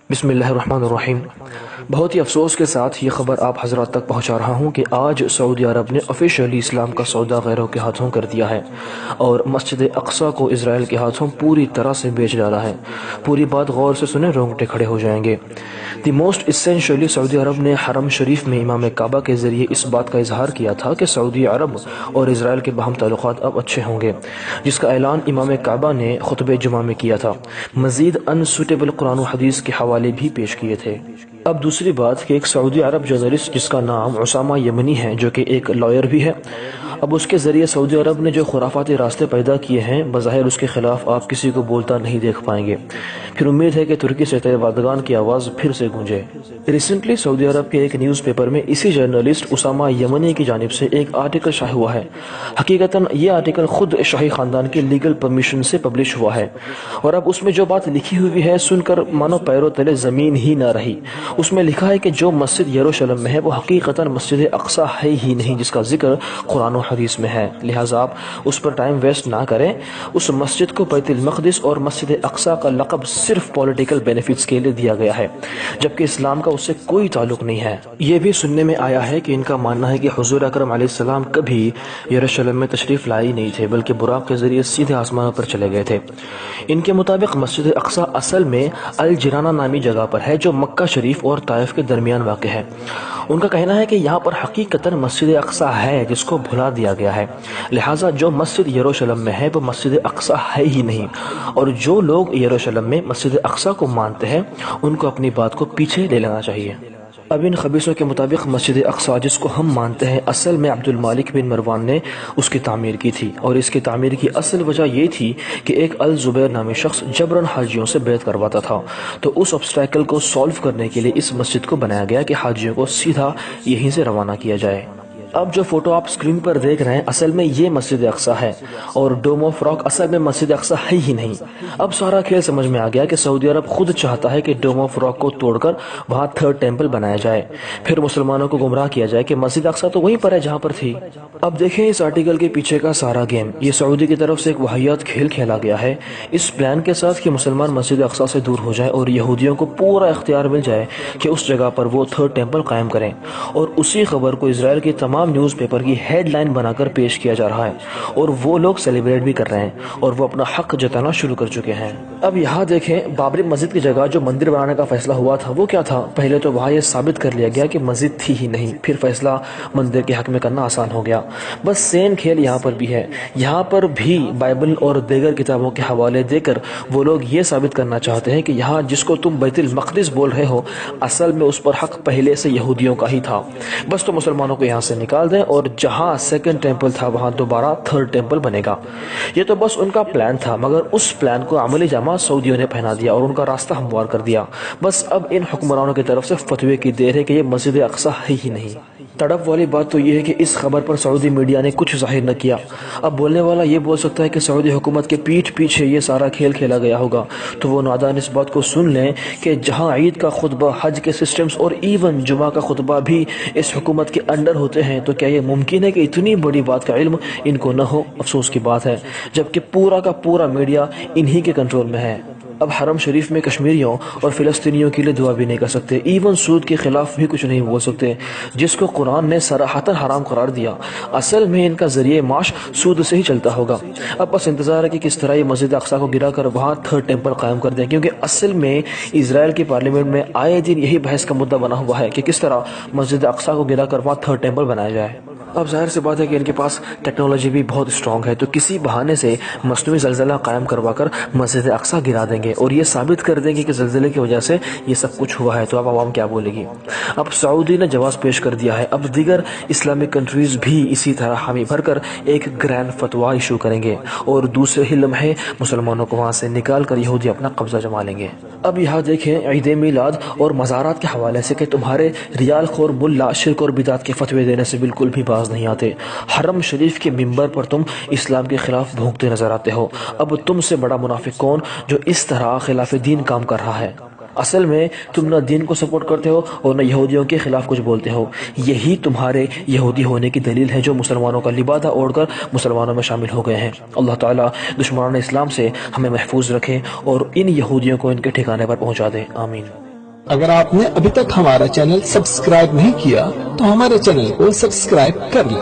بسم اللہ الرحمن الرحیم۔ بہت ہی افسوس کے ساتھ یہ خبر آپ حضرات تک پہنچا رہا ہوں کہ آج سعودی عرب نے آفیشیلی اسلام کا سودا غیروں کے ہاتھوں کر دیا ہے اور مسجد اقصی کو اسرائیل کے ہاتھوں پوری طرح سے بیچ ڈالا ہے۔ پوری بات غور سے سنیں، رونگٹے کھڑے ہو جائیں گے۔ دی موسٹ اسینشلی سعودی عرب نے حرم شریف میں امام کعبہ کے ذریعے اس بات کا اظہار کیا تھا کہ سعودی عرب اور اسرائیل کے باہم تعلقات اب اچھے ہوں گے، جس کا اعلان امام کعبہ نے خطبہ جمعہ میں کیا تھا۔ مزید انسوٹیبل قرآن و حدیث کے حوالے بھی پیش کیے تھے۔ اب دوسری بات کہ ایک سعودی عرب جرنلسٹ جس کا نام اسامہ یمنی ہے، جو کہ ایک لائر بھی ہے، اب اس کے ذریعے سعودی عرب نے جو خرافاتی راستے پیدا کیے ہیں، بظاہر اس کے خلاف آپ کسی کو بولتا نہیں دیکھ پائیں گے۔ پھر امید ہے کہ ترکی سے تیروادگان کی آواز پھر سے گونجے۔ ریسنٹلی سعودی عرب کے ایک نیوز پیپر میں اسی جرنلسٹ اسامہ یمنی کی جانب سے ایک آرٹیکل شائع ہوا ہے۔ حقیقتاً یہ آرٹیکل خود شاہی خاندان کے لیگل پرمیشن سے پبلش ہوا ہے، اور اب اس میں جو بات لکھی ہوئی ہے سن کر مانو پیروں تلے زمین ہی نہ رہی۔ اس میں لکھا ہے کہ جو مسجد یروشلم میں ہے وہ حقیقتاً مسجد اقصی ہے ہی نہیں، جس کا ذکر قرآن و حدیث میں ہے، لہٰذا آپ اس پر ٹائم ویسٹ نہ کریں۔ اس مسجد کو بیت المقدس اور مسجد اقصی کا لقب صرف پولیٹیکل بینیفٹس کے لیے دیا گیا ہے، جبکہ اسلام کا اس سے کوئی تعلق نہیں ہے۔ یہ بھی سننے میں آیا ہے کہ ان کا ماننا ہے کہ حضور اکرم علیہ السلام کبھی یروشلم میں تشریف لائے نہیں تھے، بلکہ براق کے ذریعے سیدھے آسمانوں پر چلے گئے تھے۔ ان کے مطابق مسجد اقصی اصل میں الجرانہ نامی جگہ پر ہے، جو مکہ شریف اور طائف کے درمیان واقع ہے۔ ان کا کہنا ہے کہ یہاں پر حقیقتاً مسجد اقصی ہے جس کو بھلا دیا گیا ہے، لہٰذا جو مسجد یروشلم میں ہے وہ مسجد اقصی ہے ہی نہیں، اور جو لوگ یروشلم میں مسجد اقصی کو مانتے ہیں ان کو اپنی بات کو پیچھے لے لینا چاہیے۔ اب ان خبیثوں کے مطابق مسجد اقصی جس کو ہم مانتے ہیں، اصل میں عبد المالک بن مروان نے اس کی تعمیر کی تھی، اور اس کی تعمیر کی اصل وجہ یہ تھی کہ ایک الزبیر نامی شخص جبراً حاجیوں سے بیعت کرواتا تھا، تو اس obstacle کو سولو کرنے کے لیے اس مسجد کو بنایا گیا کہ حاجیوں کو سیدھا یہیں سے روانہ کیا جائے۔ اب جو فوٹو آپ سکرین پر دیکھ رہے ہیں اصل میں یہ مسجد اقصی ہے، اور ڈوم آف راک اصل میں مسجد اقصی ہے ہی نہیں۔ اب سارا کھیل سمجھ میں آ گیا کہ سعودی عرب خود چاہتا ہے کہ ڈوم آف راک کو توڑ کر وہاں تھرڈ ٹیمپل بنایا جائے، پھر مسلمانوں کو گمراہ کیا جائے کہ مسجد اقصی تو وہیں پر ہے جہاں پر تھی۔ اب دیکھیں اس آرٹیکل کے پیچھے کا سارا گیم، یہ سعودی کی طرف سے ایک واہیات کھیل کھیلا گیا ہے، اس پلان کے ساتھ کہ مسلمان مسجد اقصی سے دور ہو جائے اور یہودیوں کو پورا اختیار مل جائے کہ اس جگہ پر وہ تھرڈ ٹیمپل قائم کریں، اور اسی خبر کو اسرائیل کے تمام نیوز پیپر کی ہیڈ لائن بنا کر پیش کیا جا رہا ہے، اور وہ لوگ سیلیبریٹ بھی کر رہے ہیں اور وہ اپنا حق جتانا شروع کر چکے ہیں۔ اب یہاں دیکھیں بابری مسجد کی جگہ جو مندر بنانے کا فیصلہ ہوا تھا وہ کیا تھا؟ پہلے تو وہاں یہ ثابت کر لیا گیا کہ مسجد تھی ہی نہیں، پھر فیصلہ مندر کے حق میں کرنا آسان ہو گیا۔ بس سیم کھیل یہاں پر بھی ہے، یہاں پر بھی بائبل اور دیگر کتابوں کے حوالے دے کر وہ لوگ یہ ثابت کرنا چاہتے ہیں کہ یہاں جس کو تم بیت المقدس بول رہے ہو اصل میں اس پر حق پہلے سے یہودیوں کا ہی تھا، بس تو مسلمانوں کو یہاں سے نکال دیں اور جہاں سیکنڈ ٹیمپل تھا وہاں دوبارہ تھرڈ ٹیمپل بنے گا۔ یہ تو بس ان کا پلان تھا، مگر اس پلان کو عملی جامہ سعودیوں نے پہنا دیا اور ان کا راستہ ہموار کر دیا۔ بس اب ان حکمرانوں کی طرف سے فتوے کی دیر ہے کہ یہ مسجد اقصی ہے ہی نہیں۔ تڑپ والی بات تو یہ ہے کہ اس خبر پر سعودی میڈیا نے کچھ ظاہر نہ کیا۔ اب بولنے والا یہ بول سکتا ہے کہ سعودی حکومت کے پیٹھ پیچھے یہ سارا کھیل کھیلا گیا ہوگا، تو وہ نادان اس بات کو سن لیں کہ جہاں عید کا خطبہ، حج کے سسٹمز اور ایون جمعہ کا خطبہ بھی اس حکومت کے انڈر ہوتے ہیں، تو کیا یہ ممکن ہے کہ اتنی بڑی بات کا علم ان کو نہ ہو؟ افسوس کی بات ہے، جبکہ پورا کا پورا میڈیا انہی کے کنٹرول میں ہے۔ اب حرم شریف میں کشمیریوں اور فلسطینیوں کے لیے دعا بھی نہیں کر سکتے، ایون سود کے خلاف بھی کچھ نہیں بول سکتے، جس کو قرآن نے صراحتاً حرام قرار دیا۔ اصل میں ان کا ذریعہ معاش سود سے ہی چلتا ہوگا۔ اب بس انتظار ہے کہ کس طرح یہ مسجد اقصی کو گرا کر وہاں تھرڈ ٹیمپل قائم کر دیں، کیونکہ اصل میں اسرائیل کی پارلیمنٹ میں آئے دن یہی بحث کا مدعا بنا ہوا ہے کہ کس طرح مسجد اقصی کو گرا کر وہاں تھرڈ ٹیمپل بنایا جائے۔ اب ظاہر سی بات ہے کہ ان کے پاس ٹیکنالوجی بھی بہت اسٹرانگ ہے، تو کسی بہانے سے مصنوعی زلزلہ قائم کروا کر مسجد اقصی گرا دیں گے اور یہ ثابت کر دیں گے کہ زلزلے کی وجہ سے یہ سب کچھ ہوا ہے، تو اب عوام کیا بولے گی؟ اب سعودی نے جواز پیش کر دیا ہے، اب دیگر اسلامک کنٹریز بھی اسی طرح حامی بھر کر ایک گرینڈ فتویٰ ایشو کریں گے اور دوسرے ہی لمحے مسلمانوں کو وہاں سے نکال کر یہودی اپنا قبضہ جما لیں گے۔ اب یہاں دیکھیں عید میلاد اور مزارات کے حوالے سے کہ تمہارے ریال خور ملا شرک اور بدعت کے فتوے دینے سے بالکل بھی باز نہیں آتے۔ حرم شریف کے منبر پر تم اسلام کے خلاف بھونکتے نظر آتے ہو، اب تم سے بڑا منافق کون جو اس طرح خلاف دین کام کر رہا ہے؟ اصل میں تم نہ دین کو سپورٹ کرتے ہو اور نہ یہودیوں کے خلاف کچھ بولتے ہو، یہی تمہارے یہودی ہونے کی دلیل ہے جو مسلمانوں کا لبادہ اوڑھ کر مسلمانوں میں شامل ہو گئے ہیں۔ اللہ تعالیٰ دشمنان اسلام سے ہمیں محفوظ رکھے اور ان یہودیوں کو ان کے ٹھکانے پر پہنچا دے، آمین۔ اگر آپ نے ابھی تک ہمارا چینل سبسکرائب نہیں کیا تو ہمارے چینل کو سبسکرائب کر لیں